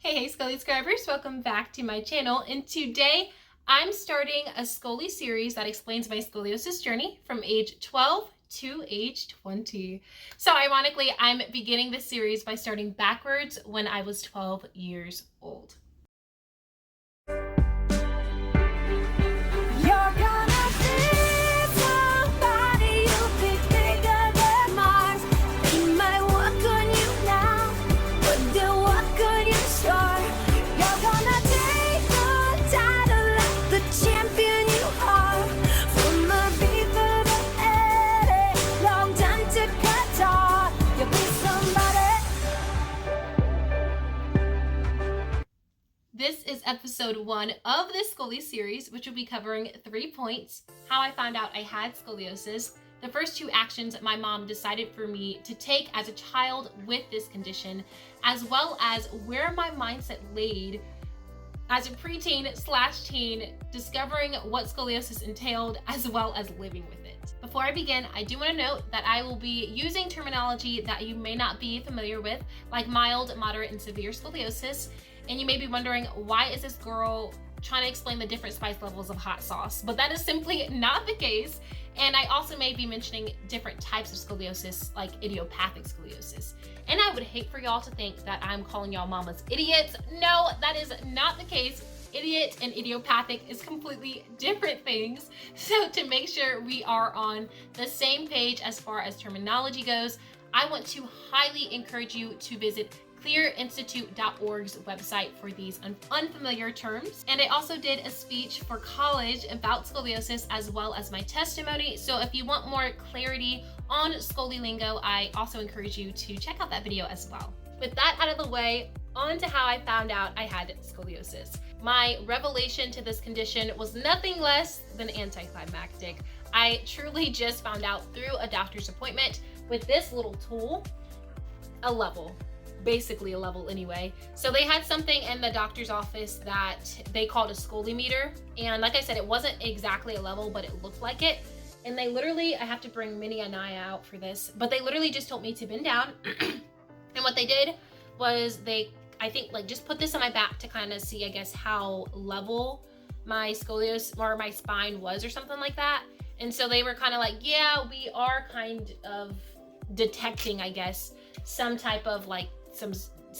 Hey Scoli-Scribers, welcome back to my channel, and today I'm starting a Scoli-Series that explains my scoliosis journey from age 12 to age 20. So ironically, I'm beginning this series by starting backwards when I was 12 years old. This is episode 1 of this Scoli-Series, which will be covering 3 points: how I found out I had scoliosis, the first 2 actions my mom decided for me to take as a child with this condition, as well as where my mindset laid as a preteen/teen, discovering what scoliosis entailed, as well as living with it. Before I begin, I do want to note that I will be using terminology that you may not be familiar with, like mild, moderate, and severe scoliosis. And you may be wondering, why is this girl trying to explain the different spice levels of hot sauce? But that is simply not the case. And I also may be mentioning different types of scoliosis, like idiopathic scoliosis. And I would hate for y'all to think that I'm calling y'all mamas idiots. No, that is not the case. Idiot and idiopathic is completely different things. So to make sure we are on the same page as far as terminology goes, I want to highly encourage you to visit clearinstitute.org's website for these unfamiliar terms. And I also did a speech for college about scoliosis as well as my testimony. So if you want more clarity on Scoli lingo, I also encourage you to check out that video as well. With that out of the way, on to how I found out I had scoliosis. My revelation to this condition was nothing less than anticlimactic. I truly just found out through a doctor's appointment with this little tool, basically a level anyway. So they had something in the doctor's office that they called a Scoli-meter. And like I said, it wasn't exactly a level, but it looked like it. And they literally, I have to bring Minnie and I out for this, but they literally just told me to bend down. And what they did was I think just put this on my back to kind of see, I guess, how level my scoliosis or my spine was or something like that. And so they were kind of like, yeah, we are kind of detecting, I guess, some type of some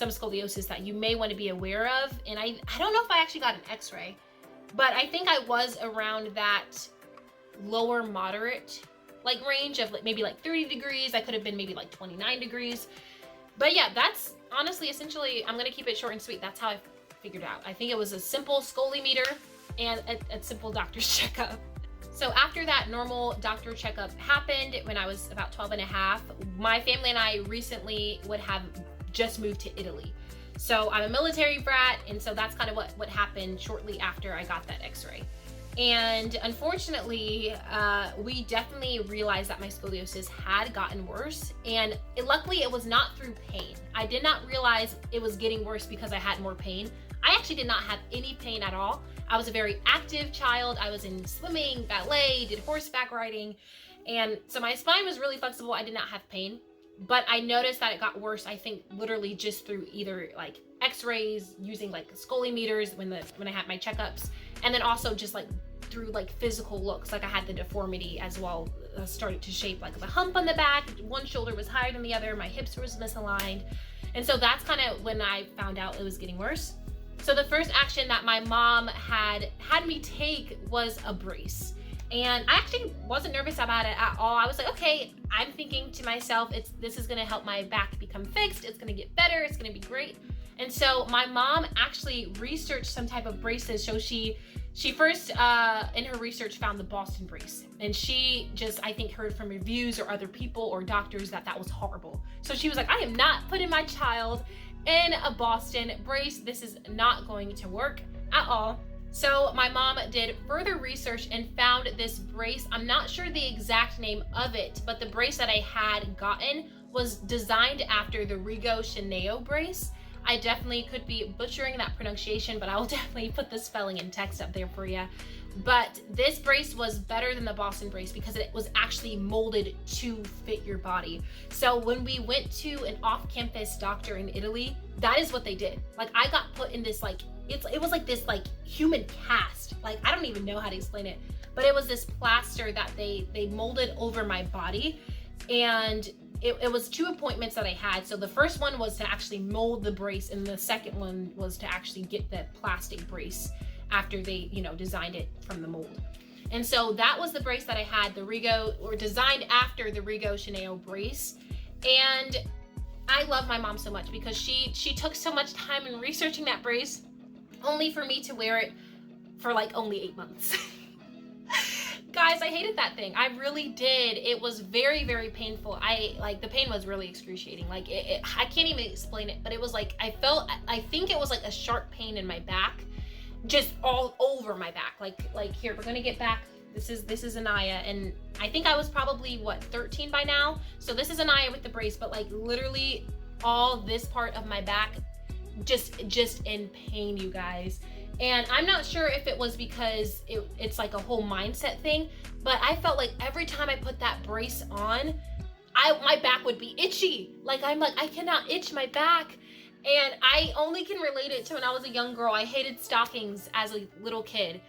scoliosis that you may want to be aware of. And I don't know if I actually got an x-ray, but I think I was around that lower moderate range of maybe 30 degrees. I could have been maybe 29 degrees. But yeah, that's honestly, essentially, I'm going to keep it short and sweet. That's how I figured out. I think it was a simple Scoli-meter and a simple doctor's checkup. So after that normal doctor checkup happened when I was about 12 and a half, my family and I recently would have just moved to Italy. So I'm a military brat, and so that's kind of what happened shortly after I got that x-ray. And unfortunately, we definitely realized that my scoliosis had gotten worse, and luckily it was not through pain. I did not realize it was getting worse because I had more pain. I actually did not have any pain at all. I was a very active child. I was in swimming, ballet, did horseback riding, and so my spine was really flexible. I did not have pain. But I noticed that it got worse, I think, literally just through either x-rays, using Scoli-meters when I had my checkups, and then also just through physical looks. I had the deformity as well, started to shape the hump on the back. One shoulder was higher than the other, my hips was misaligned. And so that's kind of when I found out it was getting worse. So the first action that my mom had me take was a brace. And I actually wasn't nervous about it at all. I was like, okay, I'm thinking to myself, this is gonna help my back become fixed. It's gonna get better. It's gonna be great. And so my mom actually researched some type of braces. So she first, in her research, found the Boston brace. And she just, I think, heard from reviews or other people or doctors that was horrible. So she was like, I am not putting my child in a Boston brace. This is not going to work at all. So my mom did further research and found this brace. I'm not sure the exact name of it, but the brace that I had gotten was designed after the Rigo Chineo brace. I definitely could be butchering that pronunciation, but I will definitely put the spelling and text up there for you. But this brace was better than the Boston brace because it was actually molded to fit your body. So when we went to an off-campus doctor in Italy, that is what they did. Like, I got put in this, like, it was like this, like, human cast. Like, I don't even know how to explain it, but it was this plaster that they molded over my body. And it was 2 appointments that I had. So the first one was to actually mold the brace, and the second one was to actually get the plastic brace after they, you know, designed it from the mold. And so that was the brace that I had, the Rigo, or designed after the Rigo Chineo brace. And I love my mom so much because she took so much time in researching that brace, only for me to wear it for like only 8 months. Guys, I hated that thing. I really did. It was very, very painful. The pain was really excruciating. Like, I can't even explain it, but it was like, I think it was like a sharp pain in my back, just all over my back. Like here, we're gonna get back. This is Anaya, and I think I was probably, what, 13 by now? So this is Anaya with the brace, but like literally all this part of my back, just in pain, you guys. And I'm not sure if it was because it's like a whole mindset thing, but I felt like every time I put that brace on, my back would be itchy. Like, I'm like, I cannot itch my back. And I only can relate it to when I was a young girl. I hated stockings as a little kid.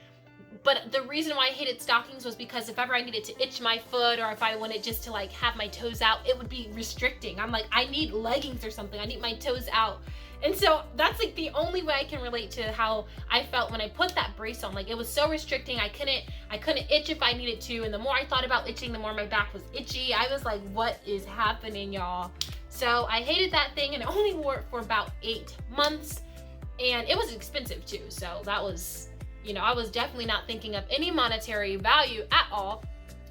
But the reason why I hated stockings was because if ever I needed to itch my foot, or if I wanted just to like have my toes out, it would be restricting. I'm like, I need leggings or something. I need my toes out. And so that's like the only way I can relate to how I felt when I put that brace on. Like, it was so restricting. I couldn't itch if I needed to. And the more I thought about itching, the more my back was itchy. I was like, what is happening, y'all? So I hated that thing, and I only wore it for about 8 months. And it was expensive too. So that was, you know, I was definitely not thinking of any monetary value at all.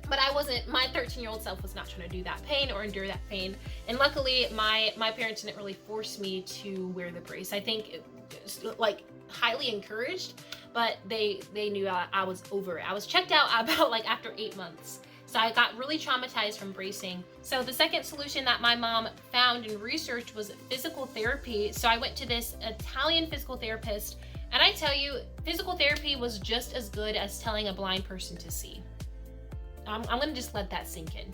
But my 13-year-old self was not trying to do that pain or endure that pain. And luckily, my parents didn't really force me to wear the brace. I think it was, like, highly encouraged, but they knew I was over it. I was checked out about like after 8 months. So I got really traumatized from bracing. So the second solution that my mom found and researched was physical therapy. So I went to this Italian physical therapist, and I tell you, physical therapy was just as good as telling a blind person to see. I'm gonna just let that sink in,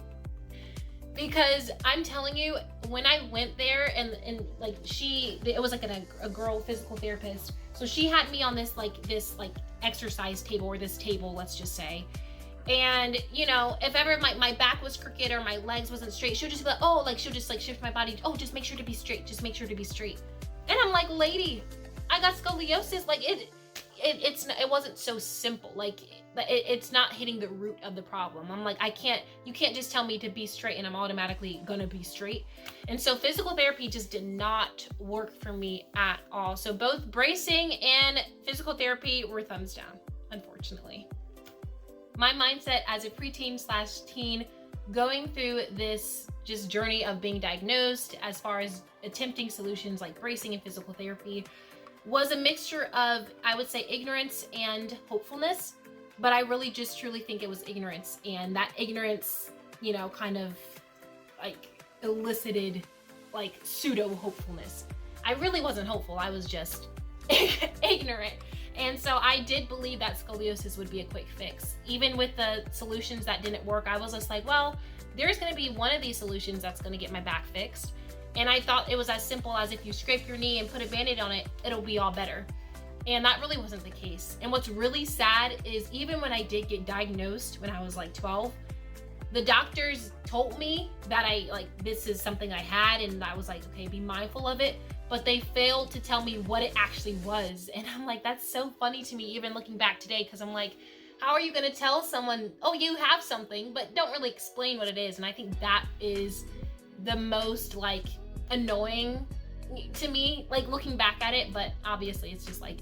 because I'm telling you, when I went there, and like it was like a girl physical therapist, so she had me on this exercise table, or this table, let's just say. And you know, if ever my back was crooked or my legs wasn't straight, she would just be like, oh, like she'll just like shift my body, oh, just make sure to be straight, just make sure to be straight. And I'm like, lady, I got scoliosis. Like, it wasn't so simple. Like, it's not hitting the root of the problem. I'm like, you can't just tell me to be straight and I'm automatically gonna be straight. And so physical therapy just did not work for me at all. So both bracing and physical therapy were thumbs down, unfortunately. My mindset as a preteen/teen, going through this just journey of being diagnosed, as far as attempting solutions like bracing and physical therapy, was a mixture of, I would say, ignorance and hopefulness. But I really just truly think it was ignorance, and that ignorance, you know, kind of like elicited like pseudo hopefulness. I really wasn't hopeful. I was just ignorant. And so I did believe that scoliosis would be a quick fix. Even with the solutions that didn't work, I was just like, well, there's going to be one of these solutions that's going to get my back fixed. And I thought it was as simple as, if you scrape your knee and put a Band-Aid on it, it'll be all better. And that really wasn't the case. And what's really sad is, even when I did get diagnosed when I was like 12, the doctors told me that this is something I had, and I was like, okay, be mindful of it. But they failed to tell me what it actually was. And I'm like, that's so funny to me, even looking back today, because I'm like, how are you going to tell someone, oh, you have something, but don't really explain what it is? And I think that is the most like annoying to me, like looking back at it. But obviously it's just like,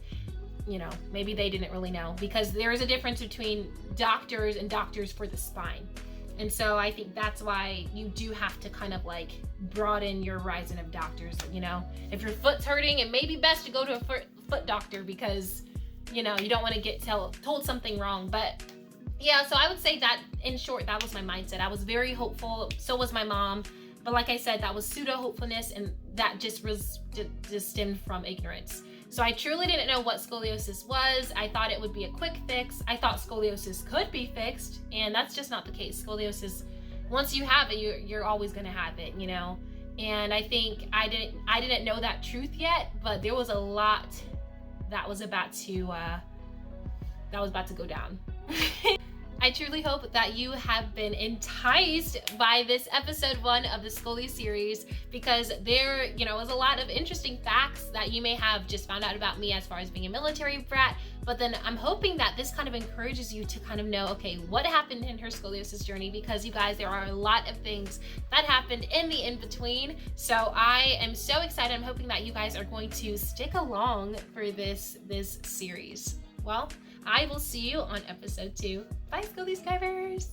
you know, maybe they didn't really know, because there is a difference between doctors and doctors for the spine. And so I think that's why you do have to kind of like broaden your horizon of doctors. You know, if your foot's hurting, it may be best to go to a foot doctor, because, you know, you don't want to get told something wrong. But yeah, so I would say that, in short, that was my mindset. I was very hopeful. So was my mom. But like I said, that was pseudo hopefulness, and that just stemmed from ignorance. So I truly didn't know what scoliosis was. I thought it would be a quick fix. I thought scoliosis could be fixed, and that's just not the case. Scoliosis, once you have it, you're always gonna have it, you know? And I think I didn't know that truth yet, but there was a lot that was about to go down. I truly hope that you have been enticed by this episode 1 of the Scoli-Series, because there, you know, was a lot of interesting facts that you may have just found out about me as far as being a military brat. But then I'm hoping that this kind of encourages you to kind of know, okay, what happened in her scoliosis journey, because you guys, there are a lot of things that happened in the in-between. So I am so excited. I'm hoping that you guys are going to stick along for this series. Well, I will see you on episode 2. Bye, Scoli-Skivers!